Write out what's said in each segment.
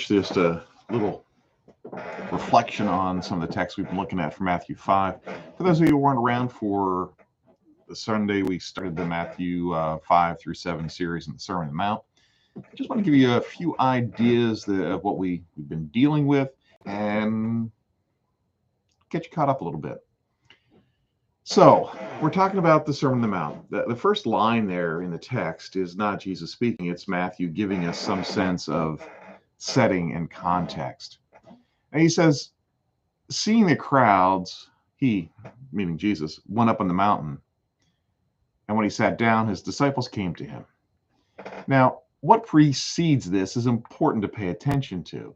just a little reflection on some of the texts we've been looking at from Matthew 5. For those of you who weren't around for the Sunday, we started the Matthew 5 through 7 series in the Sermon on the Mount. I just want to give you a few ideas of what we've been dealing with and get you caught up a little bit. So we're talking about the Sermon on the Mount. The first line there in the text is not Jesus speaking, it's Matthew giving us some sense of setting and context. And he says, seeing the crowds, he, meaning Jesus, went up on the mountain. And when he sat down, his disciples came to him. Now, what precedes this is important to pay attention to.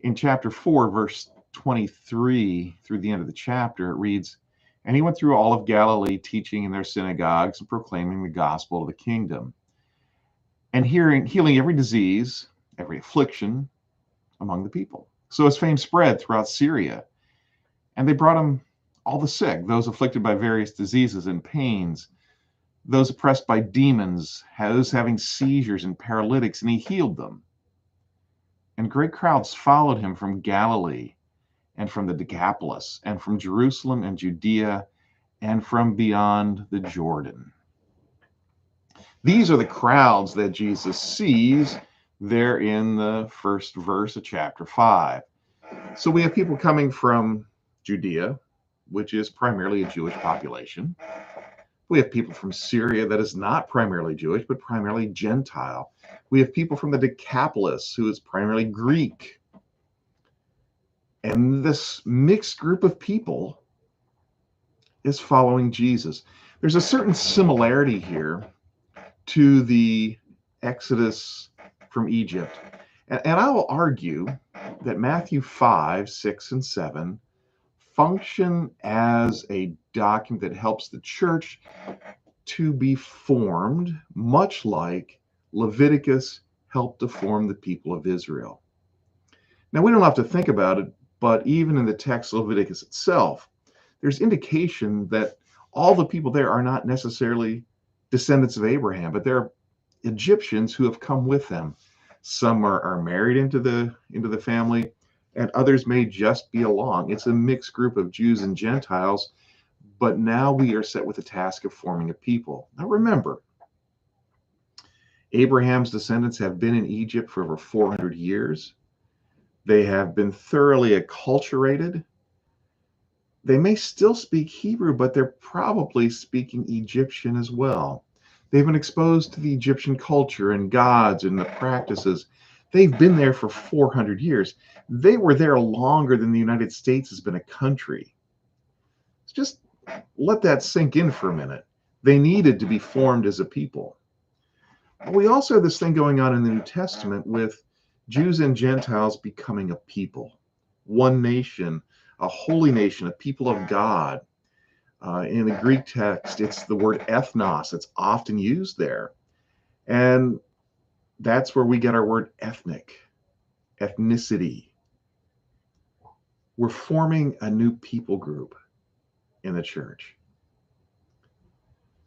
In chapter 4, verse 23 through the end of the chapter, it reads, and he went through all of Galilee, teaching in their synagogues and proclaiming the gospel of the kingdom, and healing every disease, every affliction among the people. So his fame spread throughout Syria, and they brought him all the sick, those afflicted by various diseases and pains, those oppressed by demons, those having seizures and paralytics, and he healed them. And great crowds followed him from Galilee and from the Decapolis and from Jerusalem and Judea and from beyond the Jordan. These are the crowds that Jesus sees there in the first verse of chapter 5. So we have people coming from Judea, which is primarily a Jewish population. We have people from Syria that is not primarily Jewish, but primarily Gentile. We have people from the Decapolis, who is primarily Greek. And this mixed group of people is following Jesus. There's a certain similarity here to the Exodus from Egypt. And I will argue that Matthew 5, 6, and 7 function as a document that helps the church to be formed, much like Leviticus helped to form the people of Israel. Now, we don't have to think about it, but even in the text of Leviticus itself, there's indication that all the people there are not necessarily descendants of Abraham, but they're Egyptians who have come with them. Some are married into the family, and others may just be along. It's a mixed group of Jews and Gentiles, but now we are set with the task of forming a people. Now remember, Abraham's descendants have been in Egypt for over 400 years. They have been thoroughly acculturated. They may still speak Hebrew, but they're probably speaking Egyptian as well. They've been exposed to the Egyptian culture and gods and the practices. They've been there for 400 years. They were there longer than the United States has been a country. Just let that sink in for a minute. They needed to be formed as a people. We also have this thing going on in the New Testament with Jews and Gentiles becoming a people, one nation, a holy nation, a people of God. In the Greek text, it's the word ethnos. It's often used there. And that's where we get our word ethnic, ethnicity. We're forming a new people group in the church.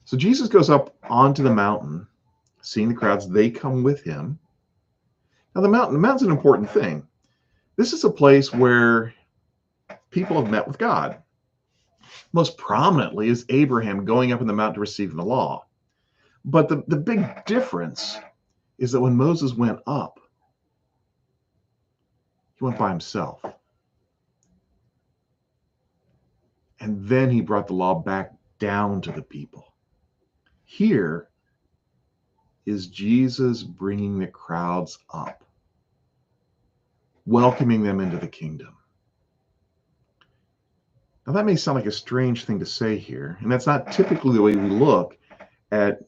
So Jesus goes up onto the mountain, seeing the crowds. They come with him. Now, the mountain's an important thing. This is a place where people have met with God. Most prominently is Abraham going up in the mountain to receive the law. But the big difference is that when Moses went up, he went by himself. And then he brought the law back down to the people. Here is Jesus bringing the crowds up, welcoming them into the kingdom. Now, that may sound like a strange thing to say here, and that's not typically the way we look at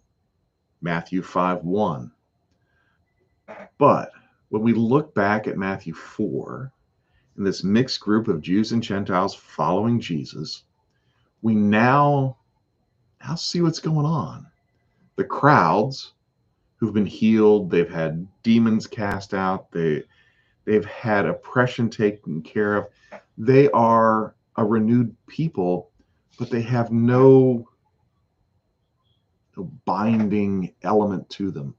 Matthew 5:1. But when we look back at Matthew 4, in this mixed group of Jews and Gentiles following Jesus, we now see what's going on. The crowds who've been healed, they've had demons cast out, they've had oppression taken care of. They are a renewed people, but they have no binding element to them.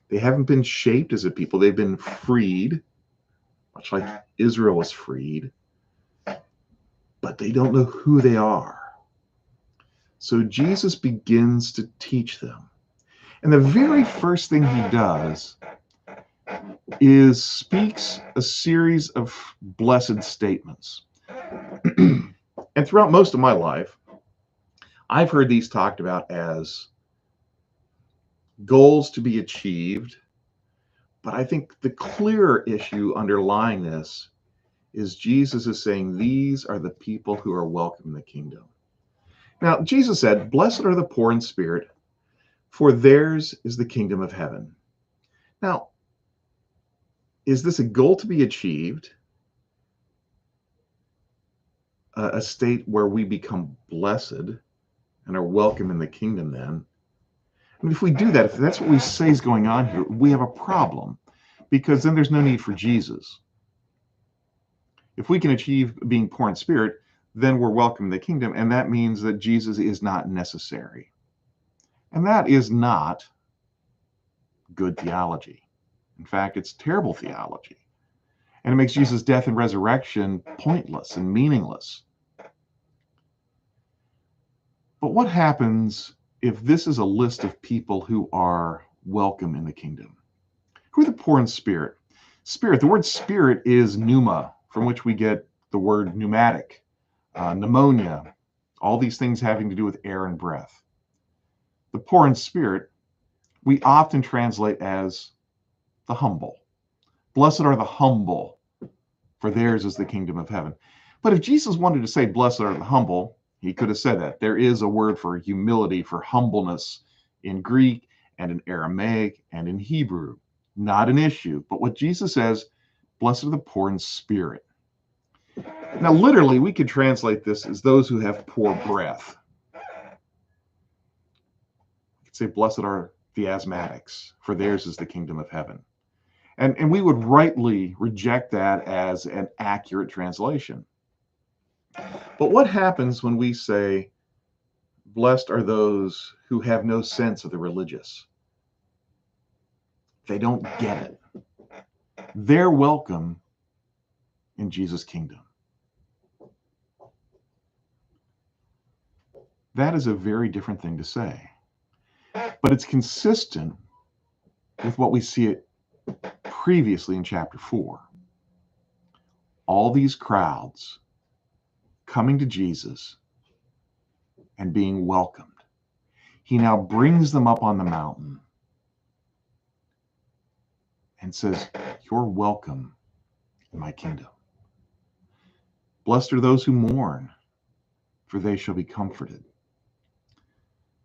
They haven't been shaped as a people. They've been freed much like Israel was freed, but they don't know who they are. So Jesus begins to teach them. And the very first thing he does is speaks a series of blessed statements. And throughout most of my life, I've heard these talked about as goals to be achieved. But I think the clearer issue underlying this is Jesus is saying these are the people who are welcome in the kingdom. Now, Jesus said, "Blessed are the poor in spirit, for theirs is the kingdom of heaven." Now, is this a goal to be achieved? A state where we become blessed and are welcome in the kingdom then? I mean, if we do that, if that's what we say is going on here, we have a problem, because then there's no need for Jesus. If we can achieve being poor in spirit, then we're welcome in the kingdom, and that means that Jesus is not necessary. And that is not good theology. In fact, it's terrible theology. And it makes Jesus' death and resurrection pointless and meaningless. But what happens if this is a list of people who are welcome in the kingdom? Who are the poor in spirit? Spirit, the word spirit is pneuma, from which we get the word pneumatic, pneumonia, all these things having to do with air and breath. The poor in spirit, we often translate as the humble. Blessed are the humble, for theirs is the kingdom of heaven. But if Jesus wanted to say, blessed are the humble, he could have said that. There is a word for humility, for humbleness in Greek and in Aramaic and in Hebrew. Not an issue. But what Jesus says, blessed are the poor in spirit. Now, literally, we could translate this as those who have poor breath. We could say, blessed are the asthmatics, for theirs is the kingdom of heaven. And we would rightly reject that as an accurate translation. But what happens when we say, blessed are those who have no sense of the religious? They don't get it. They're welcome in Jesus' kingdom. That is a very different thing to say. But it's consistent with what we see previously in chapter 4. All these crowds coming to Jesus and being welcomed. He now brings them up on the mountain and says, you're welcome in my kingdom. Blessed are those who mourn, for they shall be comforted.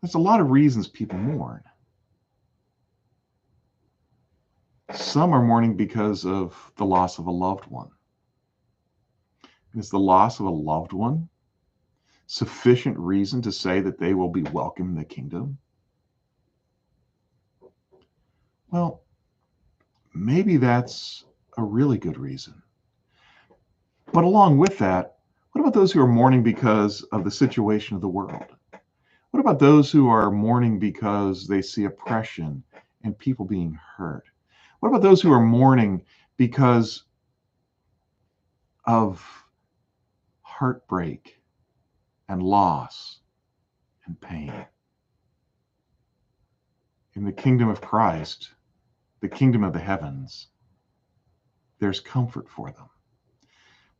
There's a lot of reasons people mourn. Some are mourning because of the loss of a loved one. Is the loss of a loved one sufficient reason to say that they will be welcome in the kingdom? Well, maybe that's a really good reason. But along with that, what about those who are mourning because of the situation of the world? What about those who are mourning because they see oppression and people being hurt? What about those who are mourning because of heartbreak and loss and pain? In the kingdom of Christ, the kingdom of the heavens, there's comfort for them.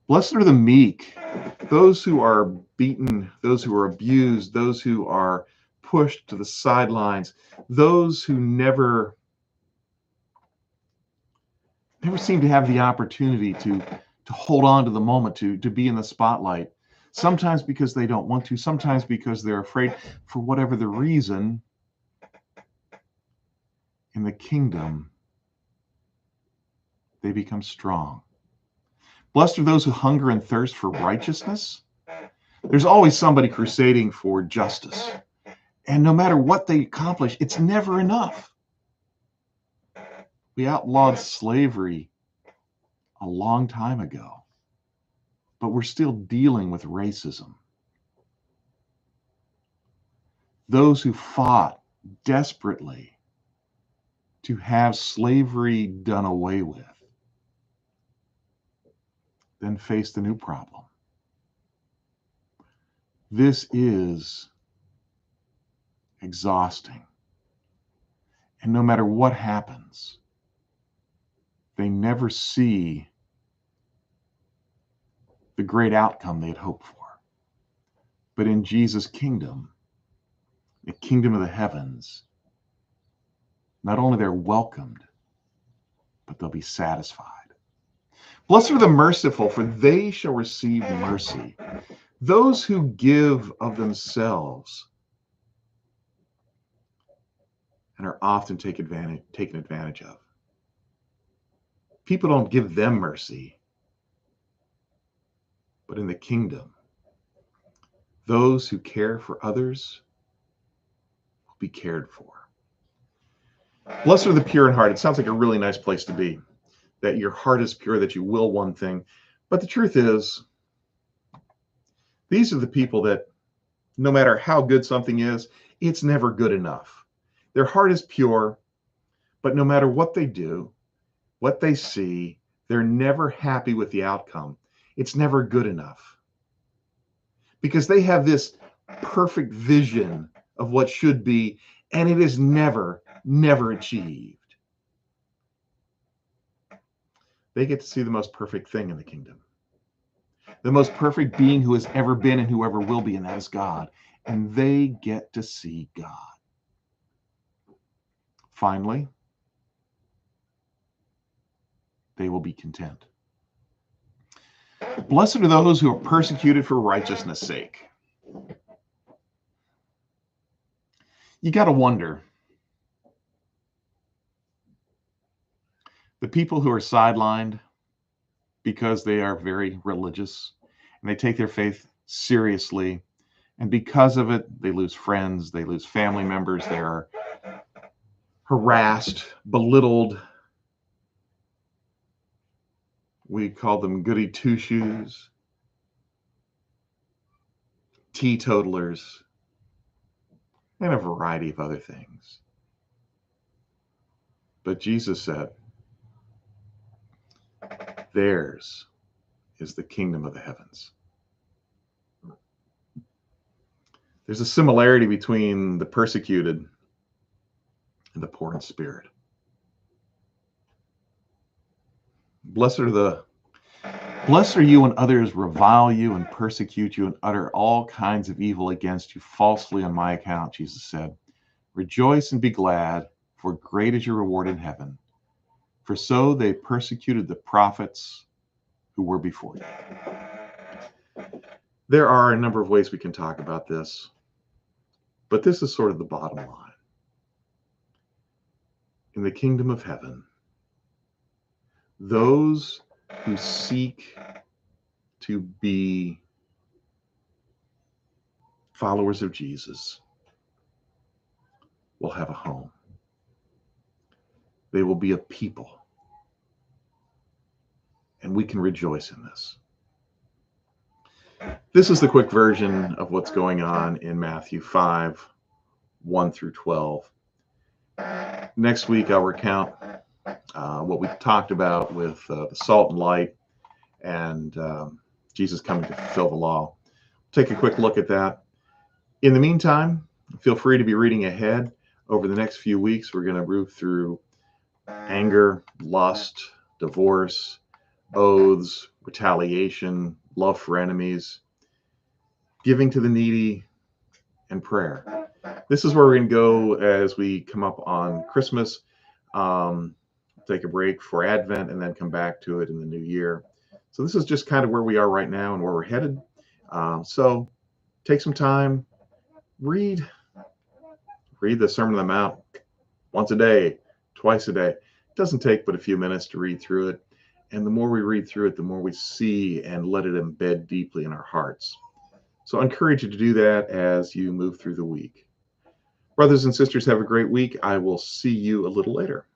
Blessed are the meek, those who are beaten, those who are abused, those who are pushed to the sidelines, those who never seem to have the opportunity to hold on to the moment, to be in the spotlight, sometimes because they don't want to, sometimes because they're afraid, for whatever the reason. In the kingdom, they become strong. Blessed are those who hunger and thirst for righteousness. There's always somebody crusading for justice. And no matter what they accomplish, it's never enough. We outlawed slavery a long time ago, but we're still dealing with racism. Those who fought desperately to have slavery done away with then face the new problem. This is exhausting. And no matter what happens, they never see the great outcome they'd hoped for. But in Jesus' kingdom, the kingdom of the heavens, not only they're welcomed, but they'll be satisfied. Blessed are the merciful, for they shall receive mercy. Those who give of themselves and are often taken advantage of. People don't give them mercy, but in the kingdom, those who care for others will be cared for. Blessed are the pure in heart. It sounds like a really nice place to be, that your heart is pure, that you will one thing. But the truth is, these are the people that no matter how good something is, it's never good enough. Their heart is pure, but no matter what they do, what they see, they're never happy with the outcome. It's never good enough. Because they have this perfect vision of what should be, and it is never achieved. They get to see the most perfect thing in the kingdom. The most perfect being who has ever been and whoever will be, and that is God. And they get to see God. Finally, they will be content. Blessed are those who are persecuted for righteousness' sake. You got to wonder, the people who are sidelined because they are very religious and they take their faith seriously, and because of it, they lose friends, they lose family members, they are harassed, belittled. We call them goody two-shoes, teetotalers, and a variety of other things. But Jesus said, theirs is the kingdom of the heavens. There's a similarity between the persecuted and the poor in spirit. Blessed are you when others revile you and persecute you and utter all kinds of evil against you falsely on my account, Jesus said. Rejoice and be glad, for great is your reward in heaven. For so they persecuted the prophets who were before you. There are a number of ways we can talk about this, but this is sort of the bottom line. In the kingdom of heaven, those who seek to be followers of Jesus will have a home. They will be a people. And we can rejoice in this. This is the quick version of what's going on in Matthew 5, 1 through 12. Next week, I'll recount what we talked about with the salt and light and Jesus coming to fulfill the law. Take a quick look at that. In the meantime, feel free to be reading ahead. Over the next few weeks, we're going to move through anger, lust, divorce, oaths, retaliation, love for enemies, giving to the needy, and prayer. This is where we're going to go as we come up on Christmas. Take a break for Advent and then come back to it in the new year. So this is just kind of where we are right now and where we're headed. So take some time, read the Sermon on the Mount once a day, twice a day. It doesn't take but a few minutes to read through it. And the more we read through it, the more we see and let it embed deeply in our hearts. So I encourage you to do that as you move through the week. Brothers and sisters, have a great week. I will see you a little later.